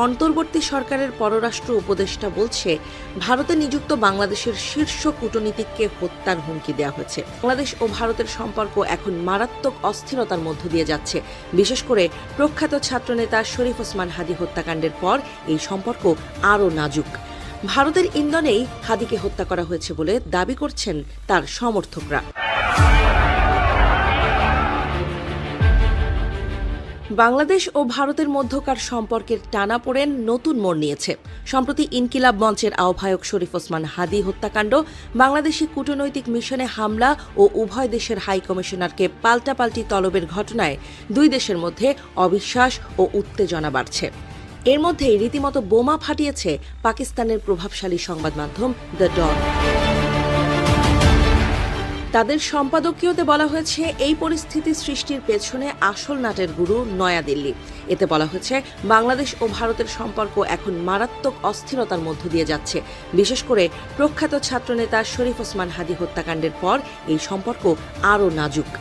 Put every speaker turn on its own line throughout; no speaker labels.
অন্তর্বর্তী সরকারের পররাষ্ট্র উপদেষ্টা বলছে, ভারতে নিযুক্ত বাংলাদেশের শীর্ষ কূটনীতিককে হত্যার হুমকি দেওয়া হয়েছে। বাংলাদেশ ও ভারতের সম্পর্ক এখন মারাত্মক অস্থিরতার মধ্য দিয়ে যাচ্ছে। বিশেষ করে প্রখ্যাত ছাত্রনেতা শরীফ ওসমান হাদী হত্যাকাণ্ডের পর এই সম্পর্ক আরও নাজুক। ভারতের ইন্ধনেই হাদীকে হত্যা করা হয়েছে বলে দাবি করছেন তার সমর্থকরা। বাংলাদেশ ও ভারতের মধ্যকার সম্পর্কের টানাপোড়েন নতুন মোড় নিয়েছে। সম্প্রতি ইনকিলাব মঞ্চের আহ্বায়ক শরীফ ওসমান হাদী হত্যাকাণ্ড, বাংলাদেশি কূটনৈতিক মিশনে হামলা ও উভয় দেশের হাই কমিশনারকে পাল্টাপাল্টি তলবের ঘটনায় দুই দেশের মধ্যে অবিশ্বাস ও উত্তেজনা বাড়ছে। এর মধ্যেই রীতিমতো বোমা ফাটিয়েছে পাকিস্তানের প্রভাবশালী সংবাদ মাধ্যম দ্য ডন। তাদের সম্পাদকীয়তে বলা হয়েছে, এই পরিস্থিতি সৃষ্টির পেছনে আসল নাটের গুরু নয়াদিল্লি। এতে বলা হয়েছে, বাংলাদেশ ও ভারতের সম্পর্ক এখন মারাত্মক অস্থিরতার মধ্য দিয়ে যাচ্ছে। বিশেষ করে প্রখ্যাত ছাত্রনেতা শরীফ ওসমান হাদী হত্যাকাণ্ডের পর এই সম্পর্ক আরও নাজুক।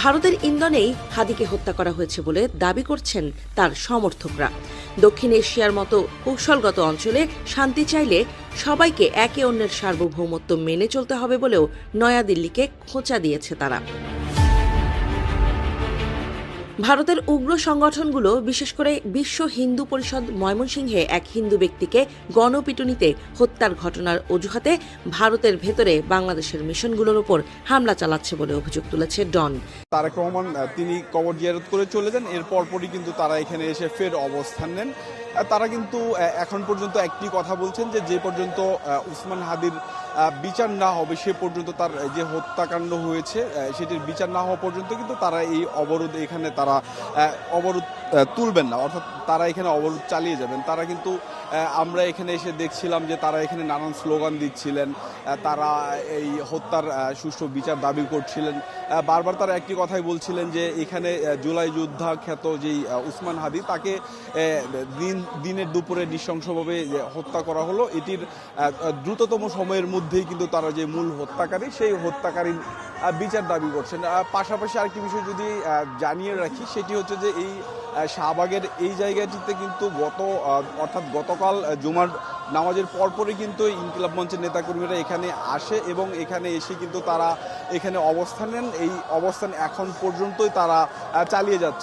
ভারতের ইন্ধনেই হাদীকে হত্যা করা হয়েছে বলে দাবি করছেন তার সমর্থকরা। দক্ষিণ এশিয়ার মতো কৌশলগত অঞ্চলে শান্তি চাইলে সবাইকে একে অন্যের সার্বভৌমত্ব মেনে চলতে হবে বলেও নয়াদিল্লিকে খোঁচা দিয়েছে তারা। ভারতের উগ্র সংগঠনগুলো, বিশেষ করে বিশ্ব হিন্দু পরিষদ, ময়মনসিংহে এক হিন্দু ব্যক্তিকে গণপিটুনিতে হত্যার ঘটনার অজুহাতে ভারতের ভেতরে বাংলাদেশের মিশনগুলোর উপর হামলা চালাচ্ছে বলে অভিযোগ তুলেছে ডন।
তারেক রহমান তিনি কবর জিয়ারত করে চলে যান, এর পরপরই কিন্তু তারা এখানে এসে ফের অবস্থান নেন। তারা কিন্তু এখন পর্যন্ত একটি কথা বলছেন যে পর্যন্ত উসমান হাদীর বিচার না হবে, সে পর্যন্ত তার যে হত্যাকাণ্ড হয়েছে সেটির বিচার না হওয়া পর্যন্ত কিন্তু তারা এই অবরোধ, এখানে তারা অবরোধ তুলবেন না, অর্থাৎ তারা এখানে অবরোধ চালিয়ে যাবেন। তারা কিন্তু আমরা এখানে এসে দেখছিলাম যে তারা এখানে নানান স্লোগান দিচ্ছিলেন, তারা এই হত্যার সুষ্ঠু বিচার দাবি করছিলেন। বারবার তারা একটি কথাই বলছিলেন যে এখানে জুলাই যোদ্ধা খ্যাত যেই উসমান হাদী, তাকে দিনের দুপুরে নৃশংসভাবে হত্যা করা হলো। এটির দ্রুততম সময়ের মধ্যেই কিন্তু তারা যে মূল হত্যাকারী, সেই হত্যাকারীর বিচার দাবি করছেন। পাশাপাশি আরেকটি বিষয় যদি জানিয়ে রাখি, সেটি হচ্ছে যে এই শাহবাগের এই জায়গাটিতে কিন্তু অর্থাৎ গতকাল জুমার নামাজের পরপরই কিন্তু ইনকিলাব মঞ্চের নেতাকর্মীরা এখানে আসে এবং এখানে এসে কিন্তু তারা এখানে অবস্থান নেন। এই অবস্থান এখন পর্যন্তই তারা চালিয়ে যাচ্ছে।